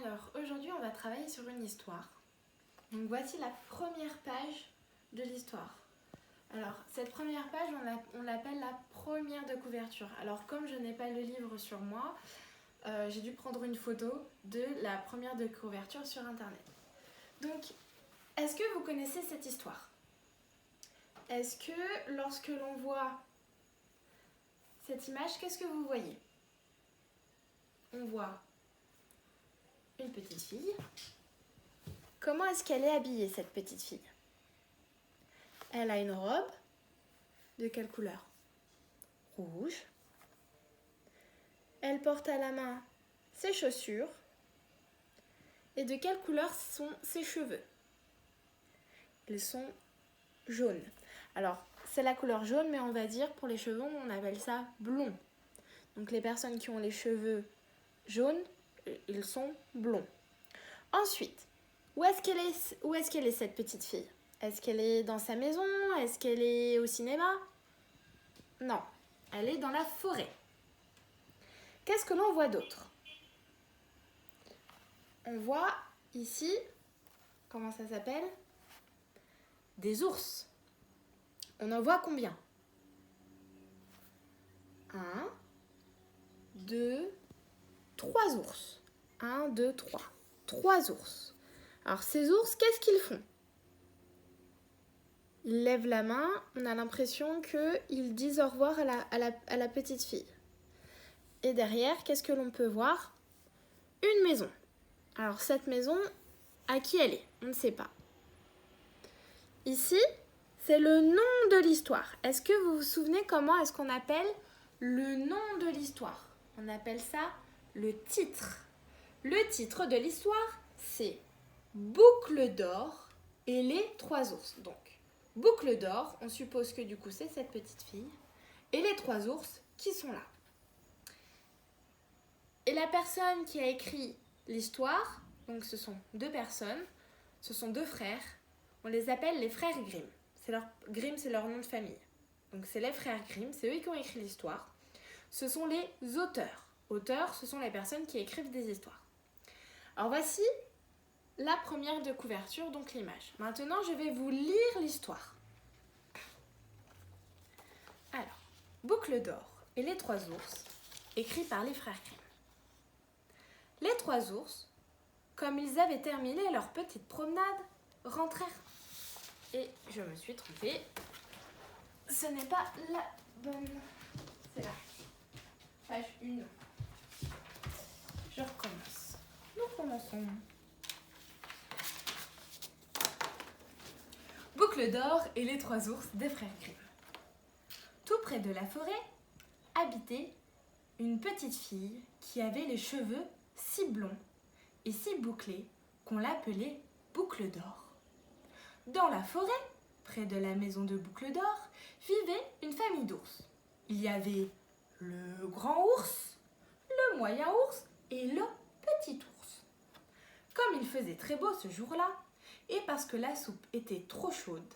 Alors, aujourd'hui, on va travailler sur une histoire. Donc, voici la première page de l'histoire. Alors, cette première page, on l'appelle la première de couverture. Alors, comme je n'ai pas le livre sur moi, j'ai dû prendre une photo de la première de couverture sur Internet. Donc, est-ce que vous connaissez cette histoire? Est-ce que lorsque l'on voit cette image, qu'est-ce que vous voyez? On voit une petite fille. Comment est-ce qu'elle est habillée, cette petite fille? Elle a une robe. De quelle couleur? Rouge. Elle porte à la main ses chaussures. Et de quelle couleur sont ses cheveux? Ils sont jaunes. Alors, c'est la couleur jaune, mais on va dire pour les cheveux, on appelle ça blond. Donc les personnes qui ont les cheveux jaunes, ils sont blonds. Ensuite, où est-ce qu'elle est cette petite fille? Est-ce qu'elle est dans sa maison? Est-ce qu'elle est au cinéma? Non, elle est dans la forêt. Qu'est-ce que l'on voit d'autre? On voit ici, comment ça s'appelle? Des ours. On en voit combien? 1, 2, 3 ours. 1, 2, 3. 3 ours. Alors ces ours, qu'est-ce qu'ils font? Ils lèvent la main, on a l'impression qu'ils disent au revoir à la petite fille. Et derrière, qu'est-ce que l'on peut voir? Une maison. Alors cette maison, à qui elle est? On ne sait pas. Ici, c'est le nom de l'histoire. Est-ce que vous vous souvenez comment est-ce qu'on appelle le nom de l'histoire? On appelle ça le titre. Le titre de l'histoire, c'est Boucle d'or et les 3 ours. Donc, Boucle d'or, on suppose que du coup c'est cette petite fille, et les 3 ours qui sont là. Et la personne qui a écrit l'histoire, donc ce sont 2 personnes, ce sont 2 frères, on les appelle les frères Grimm. Grimm, c'est leur nom de famille. Donc c'est les frères Grimm, c'est eux qui ont écrit l'histoire. Ce sont les auteurs. Auteurs, ce sont les personnes qui écrivent des histoires. Alors voici la première de couverture, donc l'image. Maintenant, je vais vous lire l'histoire. Alors, Boucle d'or et les 3 ours, écrit par les frères Grimm. Les 3 ours, comme ils avaient terminé leur petite promenade, rentrèrent. Et je me suis trompée. Ce n'est pas la bonne. C'est là. Page 1. Je recommence. Nous commençons. Boucle d'or et les 3 ours des frères Grimm. Tout près de la forêt habitait une petite fille qui avait les cheveux si blonds et si bouclés qu'on l'appelait Boucle d'or. Dans la forêt, près de la maison de Boucle d'or, vivait une famille d'ours. Il y avait le grand ours, le moyen ours et le petit ours. Comme il faisait très beau ce jour-là, et parce que la soupe était trop chaude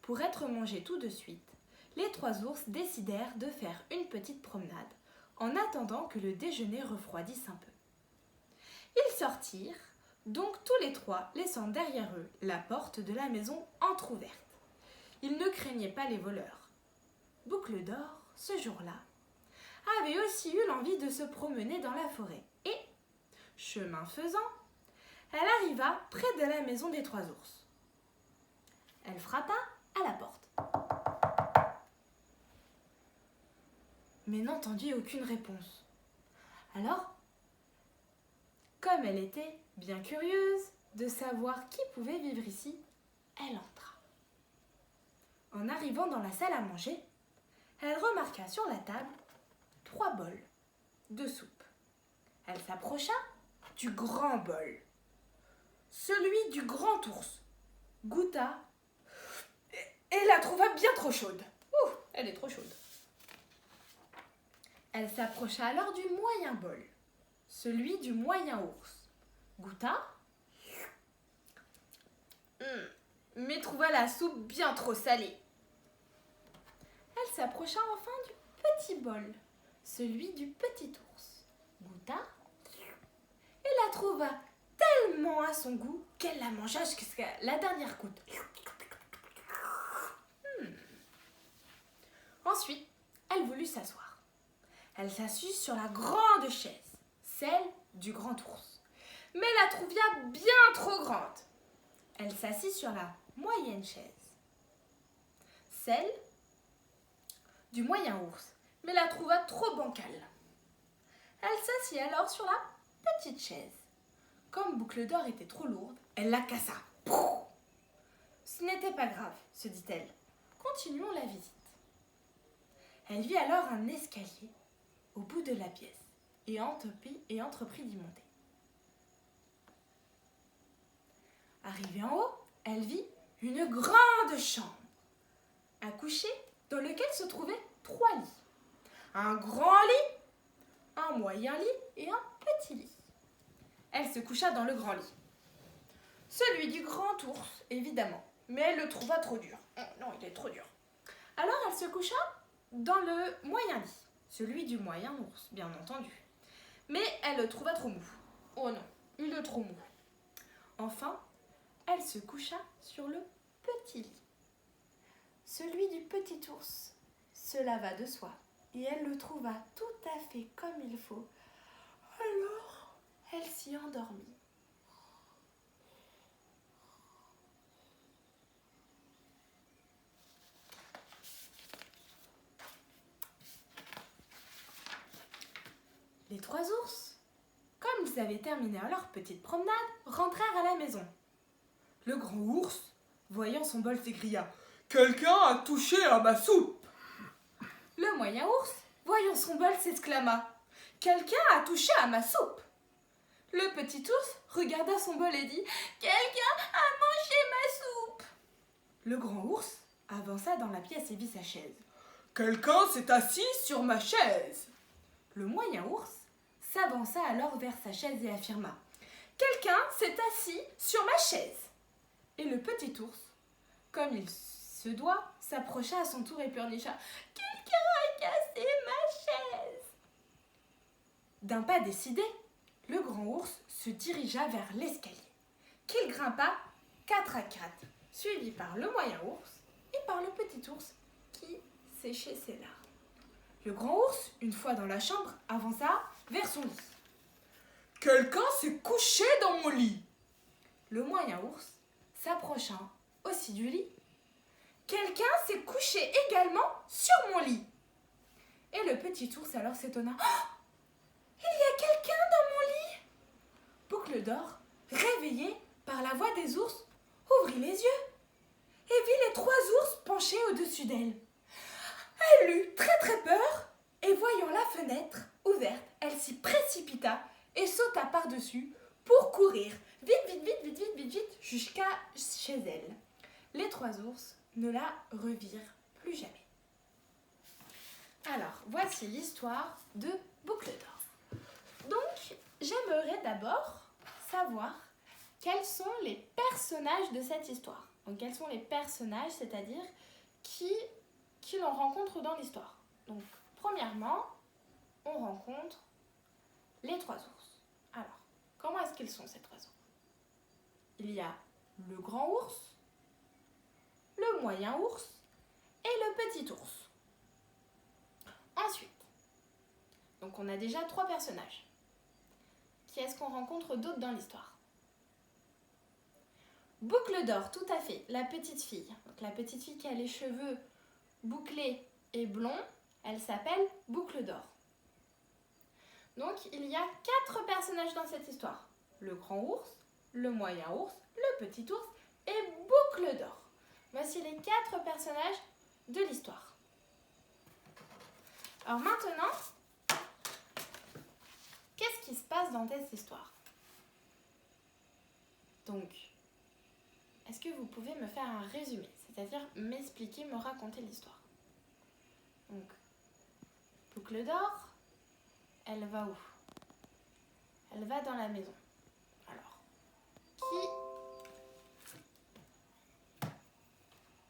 pour être mangée tout de suite, les 3 ours décidèrent de faire une petite promenade en attendant que le déjeuner refroidisse un peu. Ils sortirent, donc tous les 3 laissant derrière eux la porte de la maison entr'ouverte. Ils ne craignaient pas les voleurs. Boucle d'or, ce jour-là, avait aussi eu l'envie de se promener dans la forêt et, chemin faisant, elle arriva près de la maison des 3 ours. Elle frappa à la porte, mais n'entendit aucune réponse. Alors, comme elle était bien curieuse de savoir qui pouvait vivre ici, elle entra. En arrivant dans la salle à manger, elle remarqua sur la table 3 bols de soupe. Elle s'approcha du grand bol, celui du grand ours, goûta et la trouva bien trop chaude. Ouh, elle est trop chaude. Elle s'approcha alors du moyen bol, celui du moyen ours, goûta, mais trouva la soupe bien trop salée. Elle s'approcha enfin du petit bol, celui du petit ours, goûta, et la trouva tellement à son goût qu'elle la mangea jusqu'à la dernière goutte. Ensuite, elle voulut s'asseoir. Elle s'assit sur la grande chaise, celle du grand ours, mais la trouva bien trop grande. Elle s'assit sur la moyenne chaise, celle du moyen ours, mais la trouva trop bancale. Elle s'assit alors sur la petite chaise. Comme Boucle d'Or était trop lourde, elle la cassa. Ce n'était pas grave, se dit-elle. Continuons la visite. Elle vit alors un escalier au bout de la pièce et entreprit d'y monter. Arrivée en haut, elle vit une grande chambre à coucher dans laquelle se trouvaient 3 lits. Un grand lit, un moyen lit et un petit lit. Elle se coucha dans le grand lit. Celui du grand ours, évidemment, mais elle le trouva trop dur. Non, il est trop dur. Alors elle se coucha dans le moyen lit, celui du moyen ours, bien entendu. Mais elle le trouva trop mou. Oh non, il est trop mou. Enfin, elle se coucha sur le petit lit, celui du petit ours. Cela va de soi, et elle le trouva tout à fait comme il faut. Alors, elle s'y endormit. Les 3 ours, comme ils avaient terminé leur petite promenade, rentrèrent à la maison. Le grand ours, voyant son bol, s'écria « Quelqu'un a touché à ma soupe !» Le moyen ours, voyant son bol, s'exclama « Quelqu'un a touché à ma soupe !» Le petit ours regarda son bol et dit « Quelqu'un a mangé ma soupe !» Le grand ours avança dans la pièce et vit sa chaise. « Quelqu'un s'est assis sur ma chaise !» Le moyen ours s'avança alors vers sa chaise et affirma « Quelqu'un s'est assis sur ma chaise !» Et le petit ours, comme il se doit, s'approcha à son tour et pleurnicha « Quelqu'un a cassé ma chaise !» D'un pas décidé, le grand ours se dirigea vers l'escalier, qu'il grimpa 4 à 4, suivi par le moyen ours et par le petit ours qui séchait ses larmes. Le grand ours, une fois dans la chambre, avança vers son lit. « Quelqu'un s'est couché dans mon lit !» Le moyen ours s'approcha aussi du lit. « Quelqu'un s'est couché également sur mon lit !» Et le petit ours alors s'étonna. « Oh, il y a quelqu'un dans mon lit !» Boucle d'Or, réveillée par la voix des ours, ouvrit les yeux et vit les 3 ours penchés au-dessus d'elle. Elle eut très très peur et voyant la fenêtre ouverte, elle s'y précipita et sauta par-dessus pour courir vite jusqu'à chez elle. Les 3 ours ne la revirent plus jamais. Alors, voici l'histoire de Boucle d'Or. Donc, j'aimerais d'abord savoir quels sont les personnages de cette histoire. Donc, quels sont les personnages, c'est-à-dire qui l'on rencontre dans l'histoire. Donc, premièrement, on rencontre les 3 ours. Alors, comment est-ce qu'ils sont, ces 3 ours? Il y a le grand ours, le moyen ours et le petit ours. Ensuite, donc on a déjà 3 personnages. Qui est-ce qu'on rencontre d'autres dans l'histoire? Boucle d'Or, tout à fait, la petite fille. Donc la petite fille qui a les cheveux bouclés et blonds, elle s'appelle Boucle d'Or. Donc il y a 4 personnages dans cette histoire. Le grand ours, le moyen ours, le petit ours et Boucle d'Or. Voici les 4 personnages de l'histoire. Alors maintenant, qu'est-ce qui se passe dans cette histoire? Donc, est-ce que vous pouvez me faire un résumé, c'est-à-dire m'expliquer, me raconter l'histoire? Donc, Boucle d'Or, elle va où? Elle va dans la maison. Alors,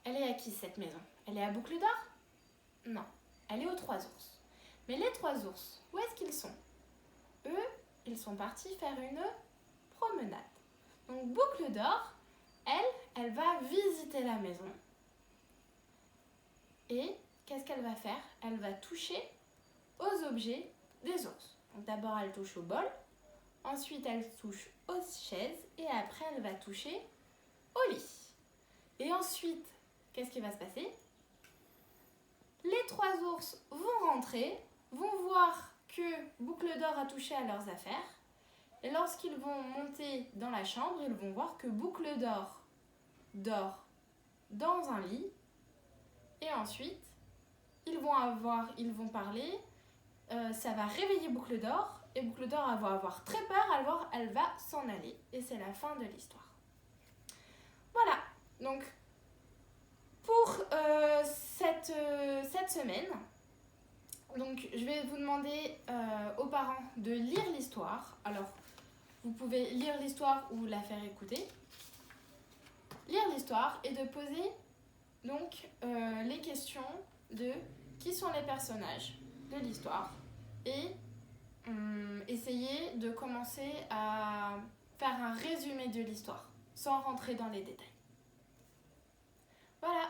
elle est à qui cette maison? Elle est à Boucle d'Or? Non, elle est aux 3 ours. Mais les 3 ours, où est-ce qu'ils sont? Eux, ils sont partis faire une promenade. Donc Boucle d'Or, elle va visiter la maison. Et qu'est-ce qu'elle va faire? Elle va toucher aux objets des ours. Donc d'abord, elle touche au bol. Ensuite, elle touche aux chaises. Et après, elle va toucher au lit. Et ensuite, qu'est-ce qui va se passer? Les 3 ours vont rentrer, vont voir que Boucle d'Or a touché à leurs affaires. Et lorsqu'ils vont monter dans la chambre, ils vont voir que Boucle d'Or dort dans un lit. Et ensuite, ils vont parler. Ça va réveiller Boucle d'Or. Et Boucle d'Or va avoir très peur, alors elle va s'en aller. Et c'est la fin de l'histoire. Voilà, donc pour cette semaine, donc, je vais vous demander aux parents de lire l'histoire. Alors, vous pouvez lire l'histoire ou la faire écouter. Lire l'histoire et de poser donc les questions de qui sont les personnages de l'histoire et essayer de commencer à faire un résumé de l'histoire sans rentrer dans les détails. Voilà.